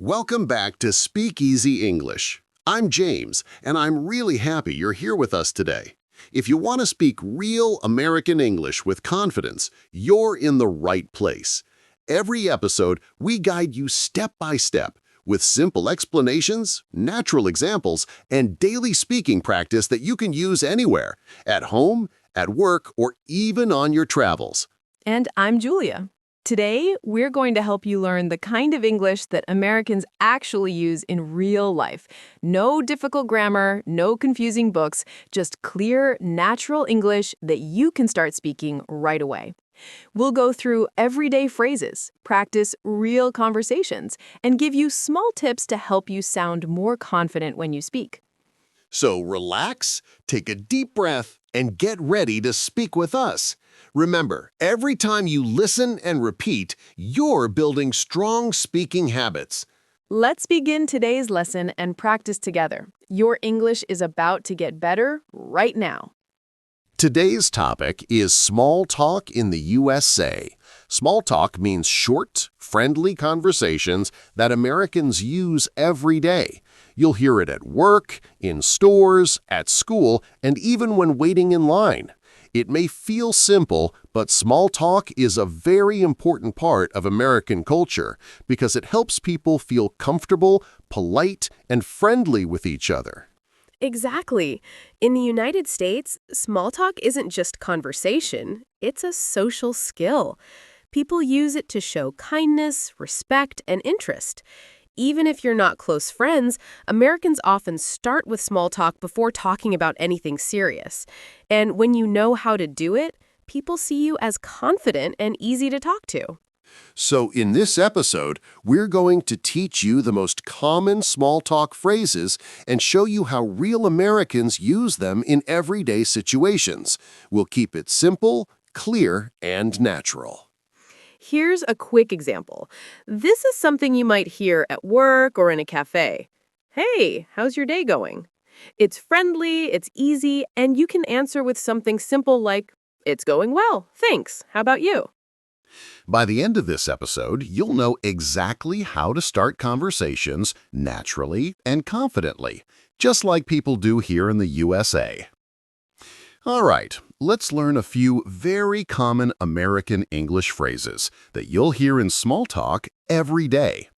Welcome back to Speak Easy English. I'm James, and I'm really happy you're here with us today. If you want to speak real American English with confidence, you're in the right place. Every episode, we guide you step by step with simple explanations, natural examples, and daily speaking practice that you can use anywhere, at home, at work, or even on your travels. And I'm Julia. Today, we're going to help you learn the kind of English that Americans actually use in real life. No difficult grammar, no confusing books, just clear, natural English that you can start speaking right away. We'll go through everyday phrases, practice real conversations, and give you small tips to help you sound more confident when you speak. So relax, take a deep breath, and get ready to speak with us. Remember, every time you listen and repeat, you're building strong speaking habits. Let's begin today's lesson and practice together. Your English is about to get better right now. Today's topic is small talk in the USA. Small talk means short, friendly conversations that Americans use every day. You'll hear it at work, in stores, at school, and even when waiting in line. It may feel simple, but small talk is a very important part of American culture because it helps people feel comfortable, polite, and friendly with each other. Exactly. In the United States, small talk isn't just conversation, it's a social skill. People use it to show kindness, respect, and interest. Even if you're not close friends, Americans often start with small talk before talking about anything serious. And when you know how to do it, people see you as confident and easy to talk to. So in this episode, we're going to teach you the most common small talk phrases and show you how real Americans use them in everyday situations. We'll keep it simple, clear, and natural. Here's a quick example. This is something you might hear at work or in a cafe. Hey, how's your day going? It's friendly, it's easy, and you can answer with something simple like, it's going well, thanks. How about you? By the end of this episode, you'll know exactly how to start conversations naturally and confidently, just like people do here in the USA. All right, let's learn a few very common American English phrases that you'll hear in small talk every day.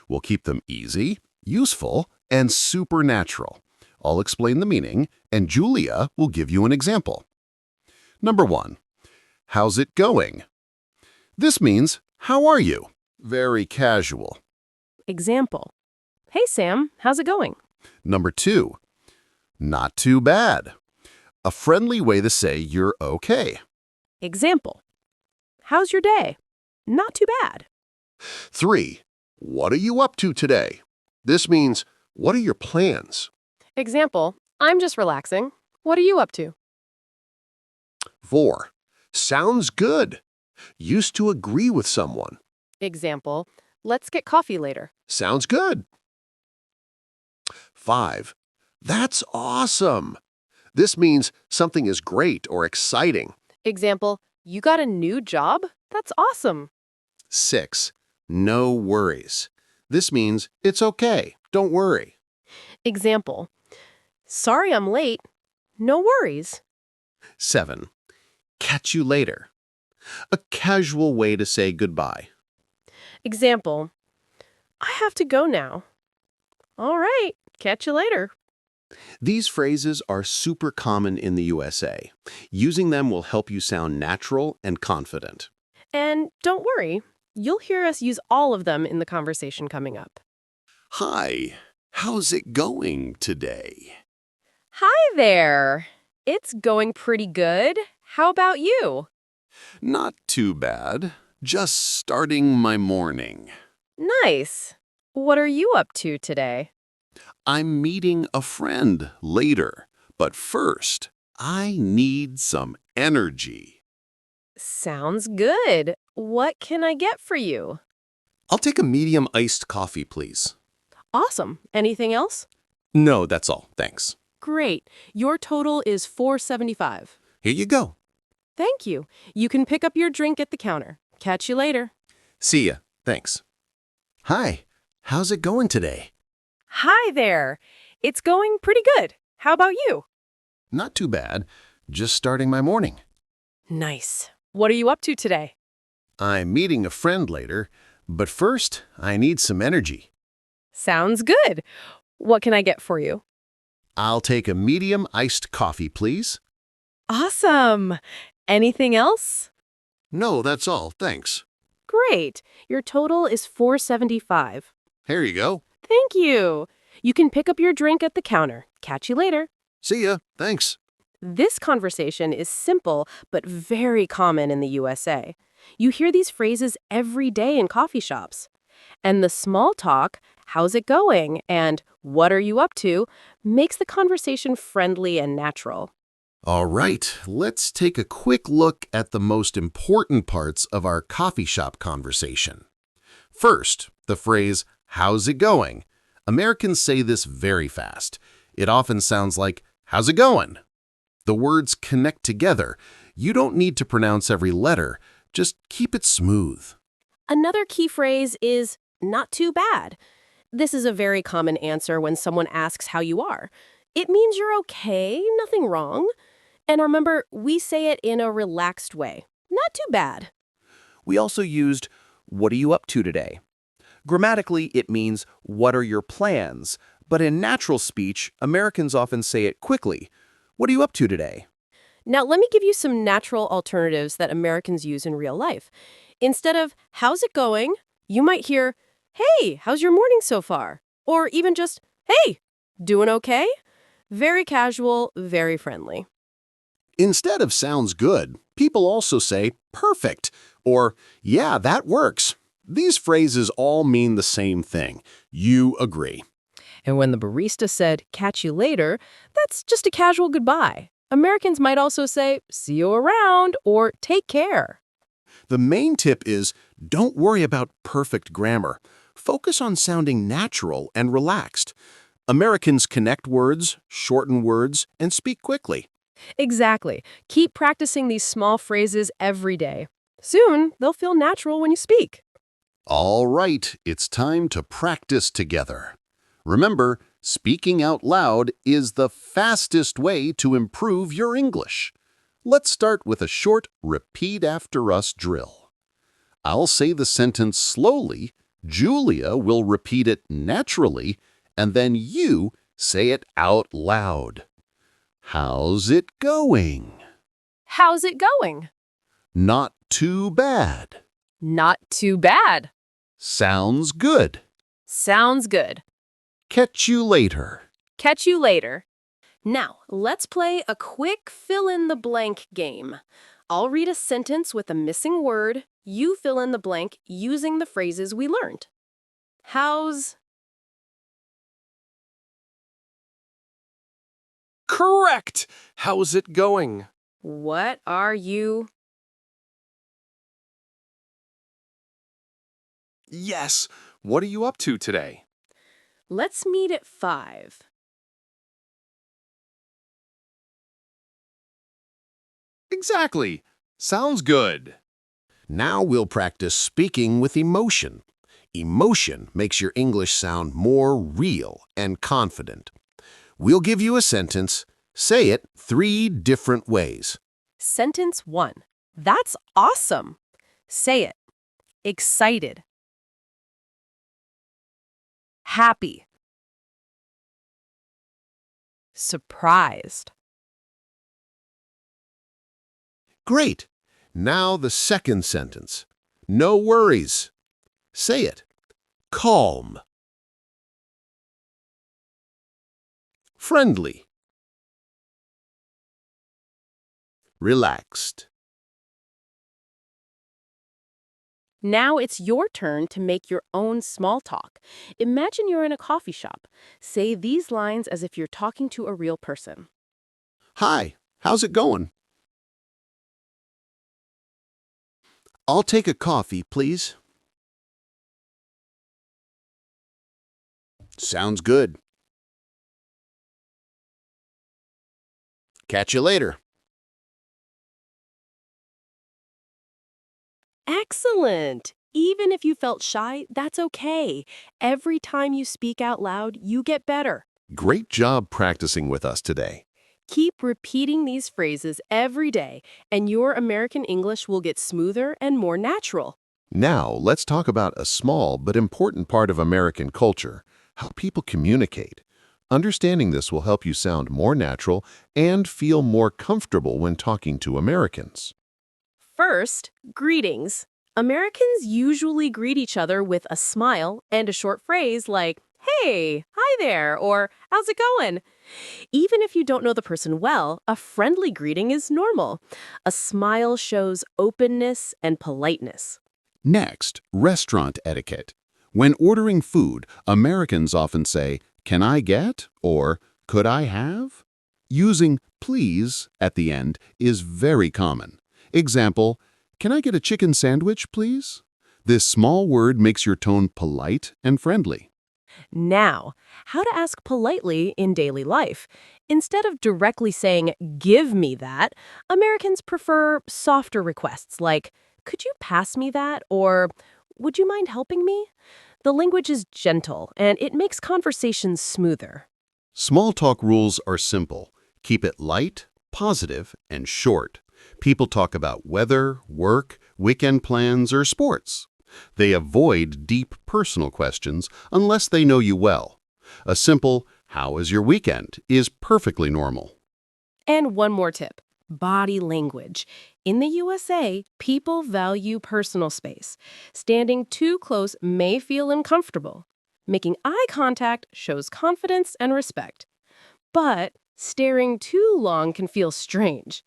We'll keep them easy, useful, and supernatural. I'll explain the meaning, and Julia will give you an example. Number 1. How's it going? This means, how are you? Very casual. Example. Hey, Sam, how's it going? Number 2. Not too bad. A friendly way to say you're okay. Example. How's your day? Not too bad. 3. What are you up to today? This means, what are your plans? Example. I'm just relaxing. What are you up to? 4. Sounds good. Used to agree with someone. Example. Let's get coffee later. Sounds good. 5. That's awesome. This means something is great or exciting. Example. You got a new job? That's awesome. 6. No worries. This means it's okay. Don't worry. Example. Sorry I'm late. No worries. 7. Catch you later. A casual way to say goodbye. Example. I have to go now. All right. Catch you later. These phrases are super common in the USA. Using them will help you sound natural and confident. And don't worry. You'll hear us use all of them in the conversation coming up. Hi, how's it going today? Hi there. It's going pretty good. How about you? Not too bad. Just starting my morning. Nice. What are you up to today? I'm meeting a friend later, but first, I need some energy. Sounds good. What can I get for you? I'll take a medium iced coffee, please. Awesome. Anything else? No, that's all. Thanks. Great. Your total is $4.75. Here you go. Thank you. You can pick up your drink at the counter. Catch you later. See ya. Thanks. Hi, how's it going today? Hi there. It's going pretty good. How about you? Not too bad. Just starting my morning. Nice. What are you up to today? I'm meeting a friend later, but first, I need some energy. Sounds good. What can I get for you? I'll take a medium iced coffee, please. Awesome. Anything else? No, that's all. Thanks. Great. Your total is $4.75. Here you go. Thank you. You can pick up your drink at the counter. Catch you later. See ya. Thanks. This conversation is simple but very common in the USA. You hear these phrases every day in coffee shops. And the small talk, how's it going, and what are you up to, makes the conversation friendly and natural. All right, let's take a quick look at the most important parts of our coffee shop conversation. First, the phrase, how's it going? Americans say this very fast. It often sounds like, how's it going? The words connect together. You don't need to pronounce every letter. Just keep it smooth. Another key phrase is not too bad. This is a very common answer when someone asks how you are. It means you're okay, nothing wrong. And remember, we say it in a relaxed way. Not too bad. We also used, what are you up to today? Grammatically, it means, what are your plans? But in natural speech, Americans often say it quickly. What are you up to today? Now, let me give you some natural alternatives that Americans use in real life. Instead of, how's it going? You might hear, hey, how's your morning so far? Or even just, hey, doing okay? Very casual, very friendly. Instead of sounds good, people also say perfect or yeah, that works. These phrases all mean the same thing. You agree. And when the barista said, catch you later, that's just a casual goodbye. Americans might also say, see you around, or take care. The main tip is don't worry about perfect grammar. Focus on sounding natural and relaxed. Americans connect words, shorten words, and speak quickly. Exactly. Keep practicing these small phrases every day. Soon, they'll feel natural when you speak. All right, it's time to practice together. Remember, speaking out loud is the fastest way to improve your English. Let's start with a short repeat after us drill. I'll say the sentence slowly, Julia will repeat it naturally, and then you say it out loud. How's it going? How's it going? Not too bad. Not too bad. Sounds good. Sounds good. Catch you later. Catch you later. Now, let's play a quick fill-in-the-blank game. I'll read a sentence with a missing word. You fill in the blank using the phrases we learned. How's... Correct! How's it going? What are you... Yes. What are you up to today? Let's meet at 5. Exactly. Sounds good. Now we'll practice speaking with emotion. Emotion makes your English sound more real and confident. We'll give you a sentence. Say it 3 different ways. Sentence 1. That's awesome. Say it. Excited. Happy. Surprised. Great. Now the second sentence. No worries. Say it. Calm. Friendly. Relaxed. Now it's your turn to make your own small talk. Imagine you're in a coffee shop. Say these lines as if you're talking to a real person. Hi, how's it going? I'll take a coffee, please. Sounds good. Catch you later. Excellent! Even if you felt shy, that's okay. Every time you speak out loud, you get better. Great job practicing with us today. Keep repeating these phrases every day, and your American English will get smoother and more natural. Now, let's talk about a small but important part of American culture, how people communicate. Understanding this will help you sound more natural and feel more comfortable when talking to Americans. First, greetings. Americans usually greet each other with a smile and a short phrase like, "Hey, hi there," or "How's it going?" Even if you don't know the person well, a friendly greeting is normal. A smile shows openness and politeness. Next, restaurant etiquette. When ordering food, Americans often say, "Can I get?" or "Could I have?" Using "please" at the end is very common. Example, "Can I get a chicken sandwich, please?" This small word makes your tone polite and friendly. Now, how to ask politely in daily life. Instead of directly saying, "Give me that," Americans prefer softer requests like, "Could you pass me that?" or "Would you mind helping me?" The language is gentle, and it makes conversations smoother. Small talk rules are simple. Keep it light, positive, and short. People talk about weather, work, weekend plans, or sports. They avoid deep personal questions unless they know you well. A simple, "How was your weekend?" is perfectly normal. And one more tip, body language. In the USA, people value personal space. Standing too close may feel uncomfortable. Making eye contact shows confidence and respect. But staring too long can feel strange.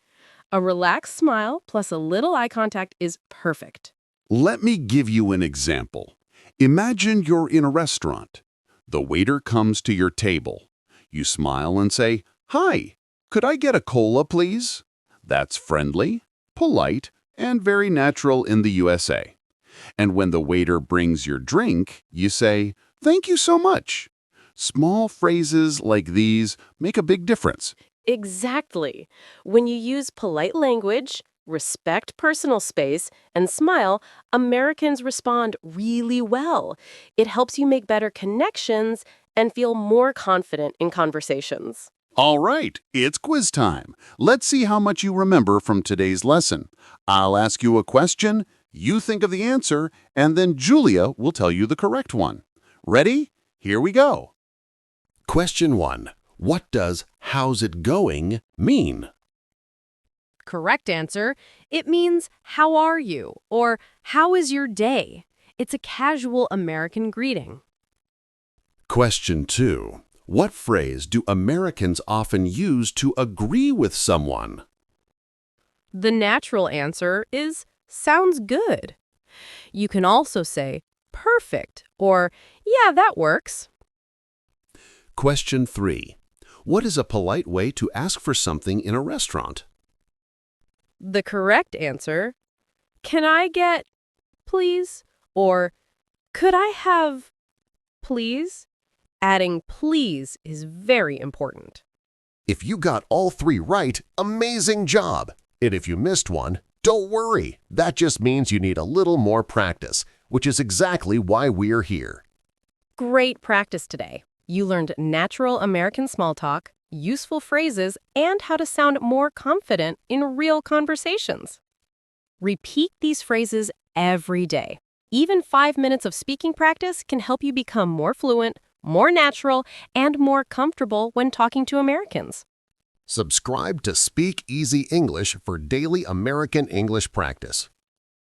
A relaxed smile plus a little eye contact is perfect. Let me give you an example. Imagine you're in a restaurant. The waiter comes to your table. You smile and say, "Hi, could I get a cola, please?" That's friendly, polite, and very natural in the USA. And when the waiter brings your drink, you say, "Thank you so much." Small phrases like these make a big difference. Exactly. When you use polite language, respect personal space, and smile, Americans respond really well. It helps you make better connections and feel more confident in conversations. All right, it's quiz time. Let's see how much you remember from today's lesson. I'll ask you a question, you think of the answer, and then Julia will tell you the correct one. Ready? Here we go. Question 1. What does "how's it going" mean? Correct answer. It means, "How are you?" or "How is your day?" It's a casual American greeting. Question 2. What phrase do Americans often use to agree with someone? The natural answer is, "Sounds good." You can also say, "Perfect," or "Yeah, that works." Question 3. What is a polite way to ask for something in a restaurant? The correct answer, "Can I get, please?" or "Could I have, please?" Adding "please" is very important. If you got all 3 right, amazing job! And if you missed one, don't worry. That just means you need a little more practice, which is exactly why we're here. Great practice today. You learned natural American small talk, useful phrases, and how to sound more confident in real conversations. Repeat these phrases every day. Even 5 minutes of speaking practice can help you become more fluent, more natural, and more comfortable when talking to Americans. Subscribe to Speak Easy English for daily American English practice.